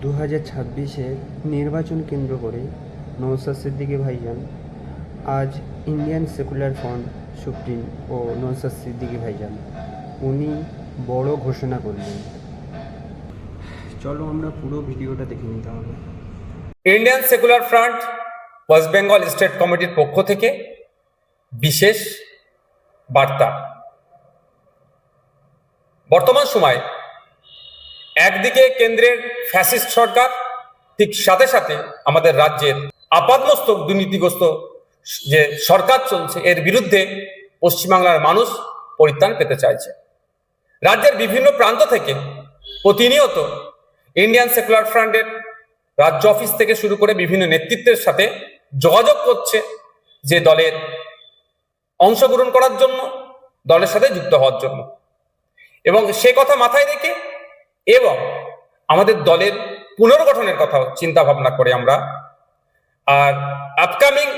2026-এর নির্বাচন কেন্দ্র করে নওশাদ সিদ্দিকী ভাইজান আজ ইন্ডিয়ান সেকুলার ফ্রন্ট সুপ্রিম ও নওশাদ সিদ্দিকী ভাইজান উনি বড় ঘোষণা করলেন। চলো আমরা পুরো ভিডিওটা দেখে নিতে হবে। Indian secular front West Bengal state কমিটির পক্ষ থেকে বিশেষ বার্তা। বর্তমান সময়ে একদিকে কেন্দ্রের ফ্যাসিস্ট সরকার, ঠিক সাথে সাথে আমাদের রাজ্যের আপাতমস্তক দুর্নীতিগ্রস্ত যে সরকার চলছে, এর বিরুদ্ধে পশ্চিমবাংলার মানুষ পরিত্রাণ পেতে চাইছে। রাজ্যের বিভিন্ন প্রান্ত থেকে প্রতিনিয়ত ইন্ডিয়ান সেকুলার ফ্রন্টের রাজ্য অফিস থেকে শুরু করে বিভিন্ন নেতৃত্বের সাথে যোগাযোগ করছে যে দলের অংশগ্রহণ করার জন্য, দলের সাথে যুক্ত হওয়ার জন্য, এবং সে কথা মাথায় রেখে এবং আমাদের দলের পুনর্গঠনের কথা চিন্তা ভাবনা করে আমরা আর আপকামিং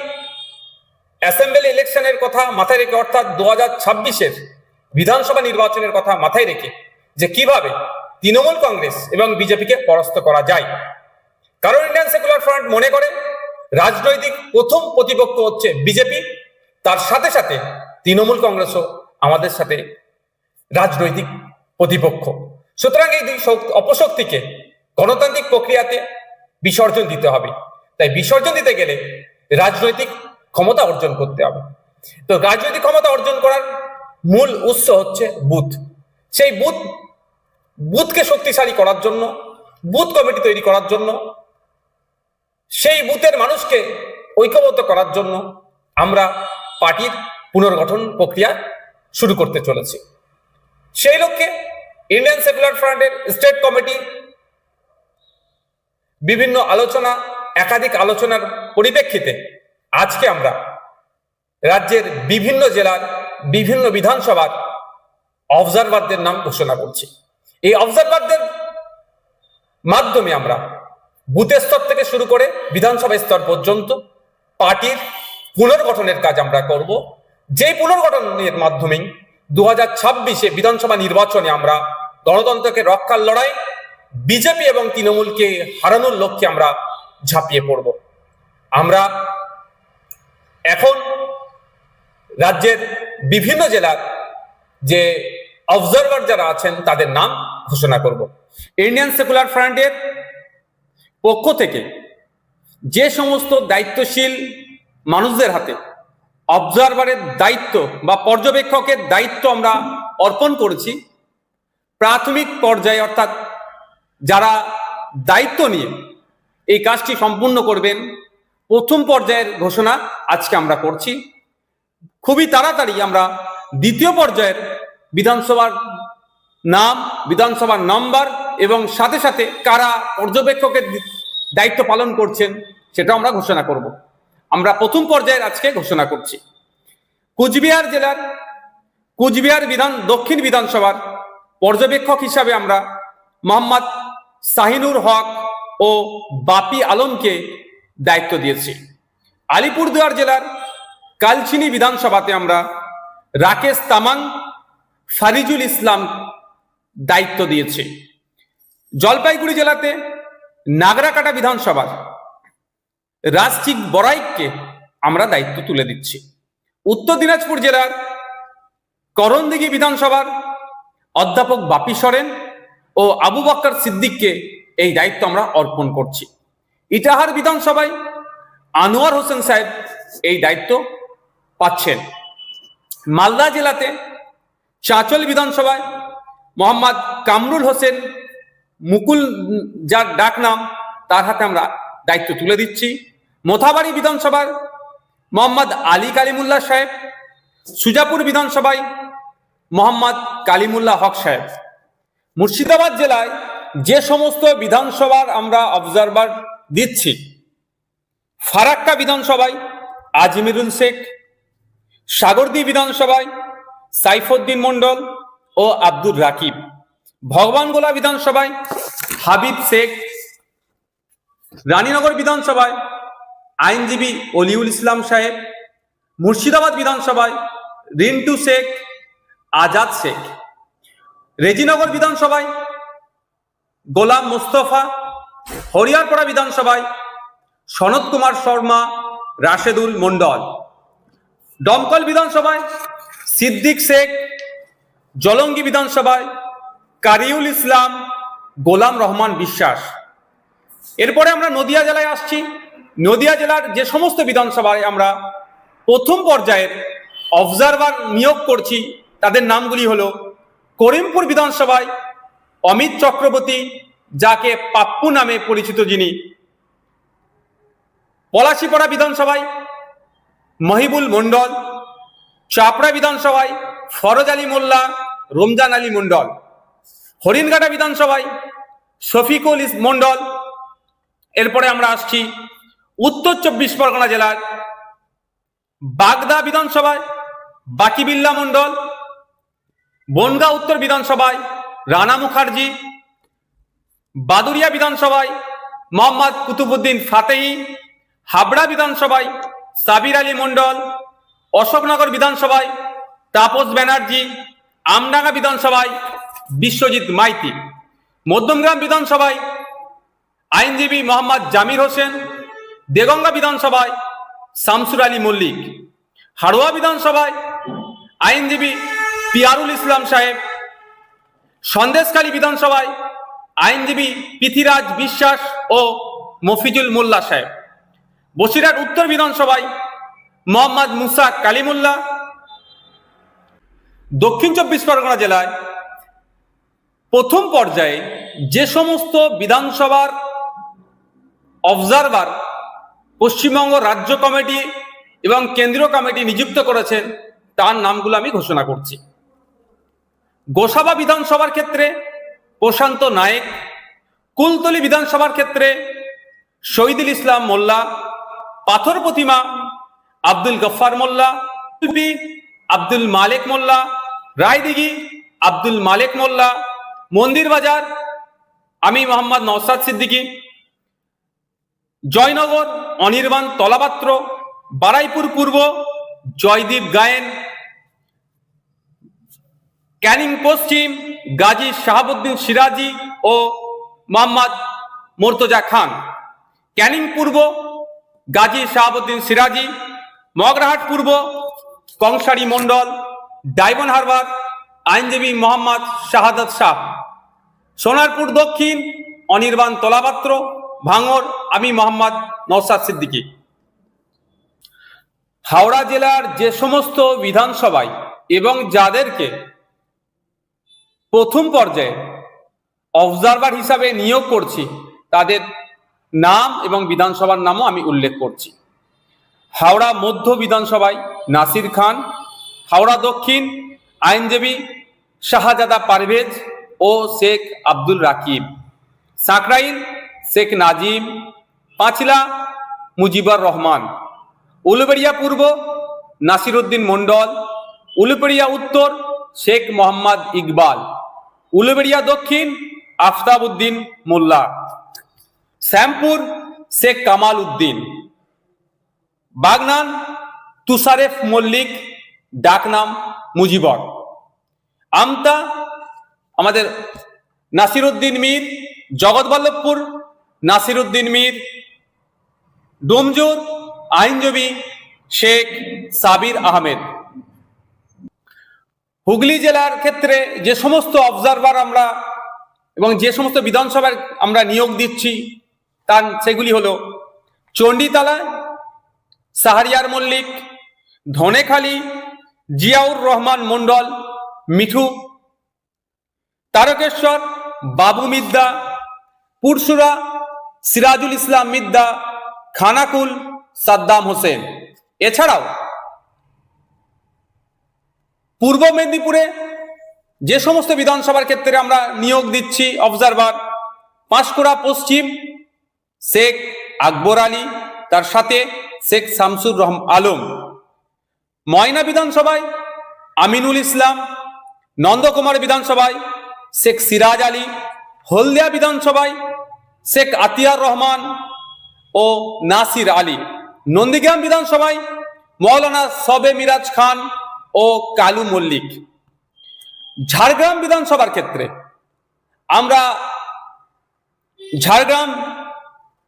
অ্যাসেম্বলি ইলেকশনের কথা মাথায় রেখে, অর্থাৎ 2026-এর বিধানসভা নির্বাচনের কথা মাথায় রেখে যে কিভাবে তৃণমূল কংগ্রেস এবং বিজেপিকে পরাস্ত করা যায়। কারণ ইন্ডিয়ান সেকুলার ফ্রন্ট মনে করে রাজনৈতিক প্রথম প্রতিপক্ষ হচ্ছে বিজেপি, তার সাথে সাথে তৃণমূল কংগ্রেসও আমাদের সাথে রাজনৈতিক প্রতিপক্ষ। সুতরাং এই দুই অপশক্তিকে গণতান্ত্রিক প্রক্রিয়াতে বিসর্জন দিতে হবে। তাই বিসর্জন দিতে গেলে রাজনৈতিক ক্ষমতা অর্জন করতে হবে। তো রাজনৈতিক ক্ষমতা অর্জন করার মূল উৎস হচ্ছে বুথ। সেই বুথকে শক্তিশালী করার জন্য, বুথ কমিটি তৈরি করার জন্য, সেই বুথের মানুষকে ঐক্যবদ্ধ করার জন্য আমরা পার্টির পুনর্গঠন প্রক্রিয়া শুরু করতে চলেছি। সেই লক্ষ্যে ইন্ডিয়ান সেকুলার ফ্রন্টের স্টেট কমিটি বিভিন্ন আলোচনা, একাধিক আলোচনার পরিপ্রেক্ষিতে আজকে আমরা রাজ্যের বিভিন্ন জেলার বিভিন্ন বিধানসভার অবজারভারদের নাম ঘোষণা করছি। এই অবজারভারদের মাধ্যমে আমরা বুথের স্তর থেকে শুরু করে বিধানসভা স্তর পর্যন্ত পার্টির পুনর্গঠনের কাজ আমরা করব। যেই পুনর্গঠনের মাধ্যমে 2026-এ বিধানসভা নির্বাচনে আমরা গণতন্ত্রকে রক্ষার লড়াই, বিজেপি এবং তৃণমূলকে হারানোর লক্ষ্যে আমরা ঝাঁপিয়ে পড়ব। আমরা এখন রাজ্যের বিভিন্ন জেলার যে অবজারভার যারা আছেন তাদের নাম ঘোষণা করব। ইন্ডিয়ান সেকুলার ফ্রন্টের পক্ষ থেকে যে সমস্ত দায়িত্বশীল মানুষদের হাতে অবজারভারের দায়িত্ব বা পর্যবেক্ষকের দায়িত্ব আমরা অর্পণ করেছি, প্রাথমিক পর্যায়ে অর্থাৎ যারা দায়িত্ব নিয়ে এই কাজটি সম্পূর্ণ করবেন, প্রথম পর্যায়ের ঘোষণা আজকে আমরা করছি। খুবই তাড়াতাড়ি আমরা দ্বিতীয় পর্যায়ের বিধানসভার নাম, বিধানসভার নম্বর এবং সাথে সাথে কারা পর্যবেক্ষকের দায়িত্ব পালন করছেন সেটা আমরা ঘোষণা করব। আমরা প্রথম পর্যায়ের আজকে ঘোষণা করছি। কুচবিহার জেলার কুচবিহার দক্ষিণ বিধানসভার পর্যবেক্ষক হিসাবে আমরা মোহাম্মদ শাহিনুর হক ও বাপি আলমকে দায়িত্ব দিয়েছি। আলিপুরদুয়ার জেলার কালচিনি বিধানসভাতে আমরা রাকেশ তামাং, ফারিজুল ইসলাম দায়িত্ব দিয়েছি। জলপাইগুড়ি জেলাতে নাগরাকাটা বিধানসভার রাজচিক বড়াইককে আমরা দায়িত্ব তুলে দিচ্ছি। উত্তর দিনাজপুর জেলার করণদিঘি বিধানসভার অধ্যাপক বাপি সরেন ও আবু বকর সিদ্দিককে এই দায়িত্ব আমরা অর্পণ করছি। ইটাহার বিধানসভায় আনোয়ার হোসেন সাহেব এই দায়িত্ব পাচ্ছেন। মালদা জেলাতে চাঁচল বিধানসভায় মোহাম্মদ কামরুল হোসেন মুকুল, যার ডাক নাম, তার হাতে আমরা দায়িত্ব তুলে দিচ্ছি। মোথাবাড়ি বিধানসভার মোহাম্মদ আলী কালিমুল্লাহ সাহেব, সুজাপুর বিধানসভায় মোহাম্মদ কালিমুল্লাহ হক সাহেব। মুর্শিদাবাদ জেলায় যে সমস্ত বিধানসভার আমরা অবজারভার দিচ্ছি, ফারাক্কা বিধানসভায় আজমিরুল শেখ, সাগরদী বিধানসভায় সাইফুদ্দিন মন্ডল ও আব্দুর রাকিব, ভগবানগোলা বিধানসভায় হাবিব শেখ, রানীনগর বিধানসভায় আইনজীবী অলিউল ইসলাম সাহেব, মুর্শিদাবাদ বিধানসভায় রিন্টু শেখ, আজাদ শেখ, রেজিনগর বিধানসভায় গোলাম মোস্তফা, হরিয়ারপাড়া বিধানসভায় সনত কুমার শর্মা, রাশেদুল মন্ডল। দমকল বিধানসভায় সিদ্দিক শেখ, জলঙ্গি বিধানসভায় কারিউল ইসলাম, গোলাম রহমান বিশ্বাস। এরপরে আমরা নদিয়া জেলায় আসছি। নদিয়া জেলার যে সমস্ত বিধানসভায় আমরা প্রথম পর্যায়ের অবজারভার নিয়োগ করছি তাদের নামগুলি হলো: করিমপুর বিধানসভায় অমিত চক্রবর্তী, যাকে পাপ্পু নামে পরিচিত যিনি; পলাশীপাড়া বিধানসভায় মহিবুল মন্ডল; চাপড়া বিধানসভায় ফরজ আলী মোল্লা, রমজান আলী মন্ডল; হরিণঘাটা বিধানসভায় শফিকুল মন্ডল। এরপরে আমরা আসছি উত্তর 24 পরগনা জেলার বাগদা বিধানসভায় বাকিবিল্লা মন্ডল; বনগাঁ উত্তর বিধানসভায় রানা মুখার্জি; বাদুরিয়া বিধানসভায় মোহাম্মদ কুতুবুদ্দিন ফাতেহি; হাবড়া বিধানসভায় সাবির আলী মন্ডল; অশোকনগর বিধানসভায় তাপস ব্যানার্জি; আমডাঙ্গা বিধানসভায় বিশ্বজিৎ মাইতি; মধ্যমগ্রাম বিধানসভায় আইনজীবী মোহাম্মদ জামির হোসেন; দেগঙ্গা বিধানসভায় শামসুর আলী মল্লিক; হাড়োয়া বিধানসভায় আইনজীবী পিয়ারুল ইসলাম সাহেব; সন্দেশখালী বিধানসভায় আইনজীবী পৃথিরাজ বিশ্বাস ও মফিজুল মোল্লা সাহেব; বসিরহাট উত্তর বিধানসভায় মোহাম্মদ মুসা কালিমুল্লাহ। দক্ষিণ 24 পরগনা জেলায় প্রথম পর্যায়ে যে সমস্ত বিধানসভার অবজারভার পশ্চিমবঙ্গ রাজ্য কমিটি এবং কেন্দ্রীয় কমিটি নিযুক্ত করেছেন তার নামগুলো আমি ঘোষণা করছি। গোসাবা বিধানসভার ক্ষেত্রে প্রশান্ত নায়েক; কুলতলি বিধানসভার ক্ষেত্রে শহীদুল ইসলাম মোল্লা; পাথর প্রতিমা আব্দুল গফফার মোল্লা; আব্দুল মালেক মোল্লা; রায়দিঘি আব্দুল মালেক মোল্লা; মন্দির বাজার আমি মোহাম্মদ নওসাদ সিদ্দিকী; জয়নগর অনির্বাণ তলাপাত্র; বারাইপুর পূর্ব জয়দীপ গায়েন; ক্যানিং পশ্চিম গাজী শাহাবুদ্দিন সিরাজি ও মোহাম্মদ মোর্তজা খান; ক্যানিং পূর্ব গাজী শাহাবুদ্দিন সিরাজি; মগরাহাট পূর্ব কংসারী মন্ডল; ডায়মন্ড হারবার আইনজীবী মোহাম্মদ শাহাদাত শাহ; সোনারপুর দক্ষিণ অনির্বাণ তলাপাত্র; ভাঙড় আমি মোহাম্মদ নওসাদ সিদ্দিকী। হাওড়া জেলার যে সমস্ত বিধানসভায় এবং যাদেরকে প্রথম পর্যায়ে অবজারভার হিসাবে নিয়োগ করছি তাদের নাম এবং বিধানসভার নামও আমি উল্লেখ করছি। হাওড়া মধ্য বিধানসভায় নাসির খান; হাওড়া দক্ষিণ আইনজীবী শাহজাদা পারভেজ ও শেখ আব্দুল রাকিব; সাঁকরাইল শেখ নাজিম; পাঁচলা মুজিবুর রহমান; উলুবেড়িয়া পূর্ব নাসিরউদ্দিন মন্ডল; উলুবেড়িয়া উত্তর শেখ মোহাম্মদ ইকবাল; উলুবেড়িয়া দক্ষিণ আফতাব উদ্দিন মোল্লা; শ্যামপুর শেখ কামাল উদ্দিন; বাগনান তুষারেফ মল্লিক ডাকনাম মুজিবর; আমতা আমাদের নাসিরউদ্দিন মীর; জগৎবল্লভপুর নাসিরউদ্দিন মীর; ডোমজুর আইনজীবী শেখ সাবির আহমেদ। হুগলি জেলার ক্ষেত্রে যে সমস্ত অবজারভার আমরা এবং যে সমস্ত বিধানসভায় আমরা নিয়োগ দিচ্ছি তার সেগুলি হলো: চণ্ডীতলায় শাহরিয়ার মল্লিক; ধনেখালি জিয়াউর রহমান মন্ডল মিঠু; তারকেশ্বর বাবু মিদ্দা; পুরসুরা সিরাজুল ইসলাম মিদ্দা; খানাকুল সাদ্দাম হোসেন। এছাড়াও পূর্ব মেদিনীপুরে যে সমস্ত বিধানসভার ক্ষেত্রে আমরা নিয়োগ দিচ্ছি অবজারভার: পাঁশকুড়া পশ্চিম শেখ আকবর আলী, তার সাথে শেখ শামসুর আলম; ময়না বিধানসভায় আমিনুল ইসলাম; নন্দকুমার বিধানসভায় শেখ সিরাজ আলী; হলদিয়া বিধানসভায় শেখ আতিয়ার রহমান ও নাসির আলী; নন্দীগ্রাম বিধানসভায় মৌলানা সবে মিরাজ খান ও কালু মল্লিক। ঝাড়গ্রাম বিধানসভার ক্ষেত্রে আমরা ঝাড়গ্রাম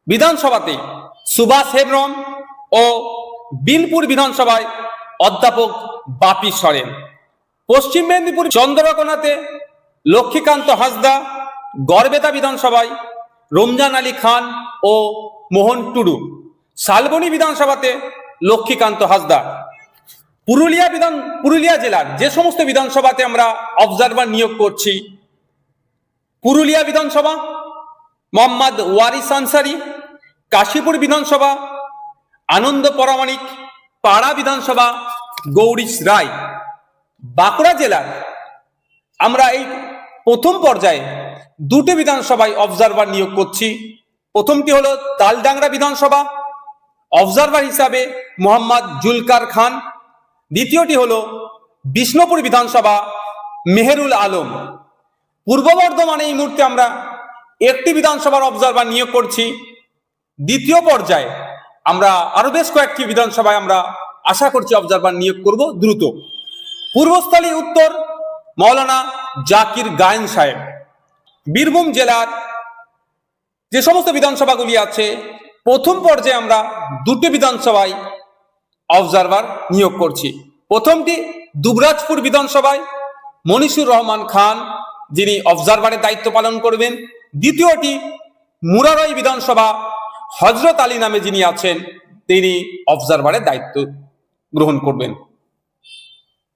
বিধানসভাতে সুভাষ হেমব্রম ও বিনপুর বিধানসভায় অধ্যাপক বাপি সরেন, পশ্চিম মেদিনীপুর চন্দ্রকোনাতে লক্ষ্মীকান্ত হাঁসদা, গড়বেতা বিধানসভায় রমজান আলী খান ও মোহন টুডু, শালবনী বিধানসভাতে লক্ষ্মীকান্ত হাঁসদা। পুরুলিয়া জেলার যে সমস্ত বিধানসভাতে আমরা অবজারভার নিয়োগ করছি, পুরুলিয়া বিধানসভা মোহাম্মদ ওয়ারিস আনসারি, কাশীপুর বিধানসভা আনন্দ পরামানিক, পাড়া বিধানসভা গৌরীশ রায়। বাঁকুড়া জেলার আমরা এই প্রথম পর্যায়ে দুটি বিধানসভায় অবজারভার নিয়োগ করছি। প্রথমটি হলো তালডাংরা বিধানসভা, অবজারভার হিসাবে মোহাম্মদ জুলকার খান। দ্বিতীয়টি হলো বিষ্ণুপুর বিধানসভা, মেহেরুল আলম। পূর্ব বর্ধমানে এই মুহূর্তে আমরা একটি বিধানসভার অবজারভার নিয়োগ করছি। দ্বিতীয় পর্যায়ে আমরা আরো বেশ কয়েকটি বিধানসভায় আমরা আশা করছি অবজারভার নিয়োগ করব দ্রুত। পূর্বস্থলী উত্তর মৌলানা জাকির গায়েন সাহেব। বীরভূম জেলার যে সমস্ত বিধানসভাগুলি আছে, প্রথম পর্যায়ে আমরা দুটি বিধানসভায় অবজারভার নিয়োগ করছি। প্রথমটি দুবরাজপুর বিধানসভায় মনিসুর রহমান খান, যিনি অবজারভারের দায়িত্ব পালন করবেন। দ্বিতীয়টি মুরারই বিধানসভা, হজরত আলী নামে যিনি আছেন তিনি অবজারভারের দায়িত্ব গ্রহণ করবেন।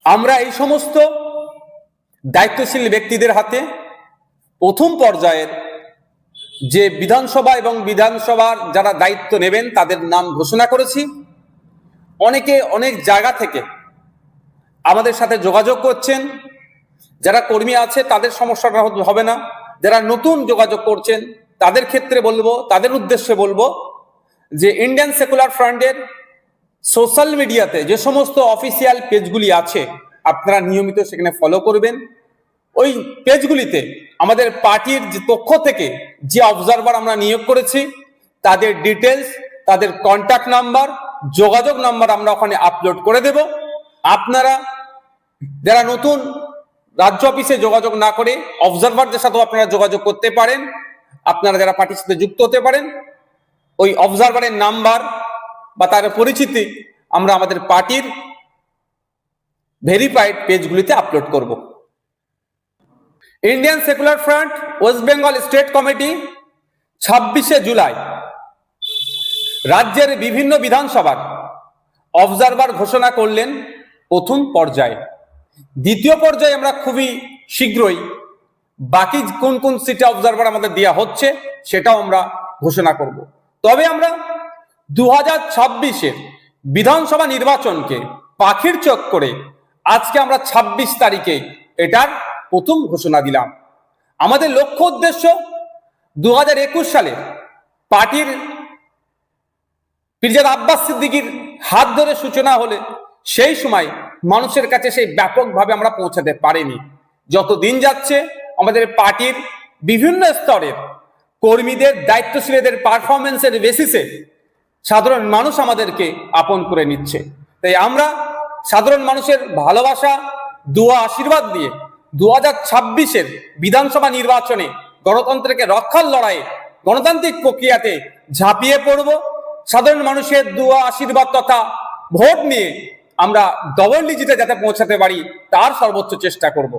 আমরা এই সমস্ত দায়িত্বশীল ব্যক্তিদের হাতে প্রথম পর্যায়ের যে বিধানসভা এবং বিধানসভার যারা দায়িত্ব নেবেন তাদের নাম ঘোষণা করেছি। অনেকে অনেক জায়গা থেকে আমাদের সাথে যোগাযোগ করছেন। যারা কর্মী আছে তাদের সমস্যাটা হবে না, যারা নতুন যোগাযোগ করছেন তাদের ক্ষেত্রে বলবো, তাদের উদ্দেশ্যে বলবো যে ইন্ডিয়ান সেকুলার ফ্রন্টের সোশ্যাল মিডিয়াতে যে সমস্ত অফিসিয়াল পেজগুলি আছে আপনারা নিয়মিত সেখানে ফলো করবেন। ওই পেজগুলিতে আমাদের পার্টির যে পক্ষ থেকে যে অবজারভার আমরা নিয়োগ করেছি তাদের ডিটেলস, তাদের কন্ট্যাক্ট নাম্বার, যোগাযোগ নাম্বার আমরা ওখানে আপলোড করে দেব। আপনারা যারা নতুন রাজ্য অফিসে যোগাযোগ না করে অবজারভারদের সাথেও আপনারা যোগাযোগ করতে পারেন। আপনারা যারা পার্টির সাথে যুক্ত হতে পারেন, ওই অবজারভারের নাম্বার বা তার পরিচিতি আমরা আমাদের পার্টির ভেরিফাইড পেজগুলিতে আপলোড করব। Indian secular front West Bengal state committee 26শে জুলাই রাজ্যের বিভিন্ন বিধানসভার অবজারভার ঘোষণা করলেন প্রথম পর্যায়ে। দ্বিতীয় পর্যায়ে আমরা খুবই শীঘ্রই বাকি কোন কোন সিটে অবজারভার আমাদের দেওয়া হচ্ছে সেটাও আমরা ঘোষণা করব। তবে আমরা 2026-এর বিধানসভা নির্বাচনকে পাখির চোখ করে আজকে আমরা 26 তারিখে এটার প্রথম ঘোষণা দিলাম। আমাদের লক্ষ্য উদ্দেশ্য 2021 সালে পার্টির পীরজাদা আব্বাস সিদ্দিকীর হাত ধরে সূচনা হলে সেই সময় মানুষের কাছে সেই ব্যাপকভাবে আমরা পৌঁছাতে পারিনি। যত দিন যাচ্ছে আমাদের পার্টির বিভিন্ন স্তরের কর্মীদের, দায়িত্বশীলদের পারফরমেন্সের বেসিসে সাধারণ মানুষ আমাদেরকে আপন করে নিচ্ছে। তাই আমরা সাধারণ মানুষের ভালোবাসা, দোয়া, আশীর্বাদ দিয়ে 2026-এর বিধানসভা নির্বাচনে গণতন্ত্রকে রক্ষার লড়াইয়ে, গণতান্ত্রিক প্রক্রিয়াতে ঝাঁপিয়ে পড়ব। সাধারণ মানুষের দোয়া, আশীর্বাদ তথা ভোট নিয়ে আমরা ডবল ডিজিটে যাতে পৌঁছাতে পারি তার সর্বোচ্চ চেষ্টা করব।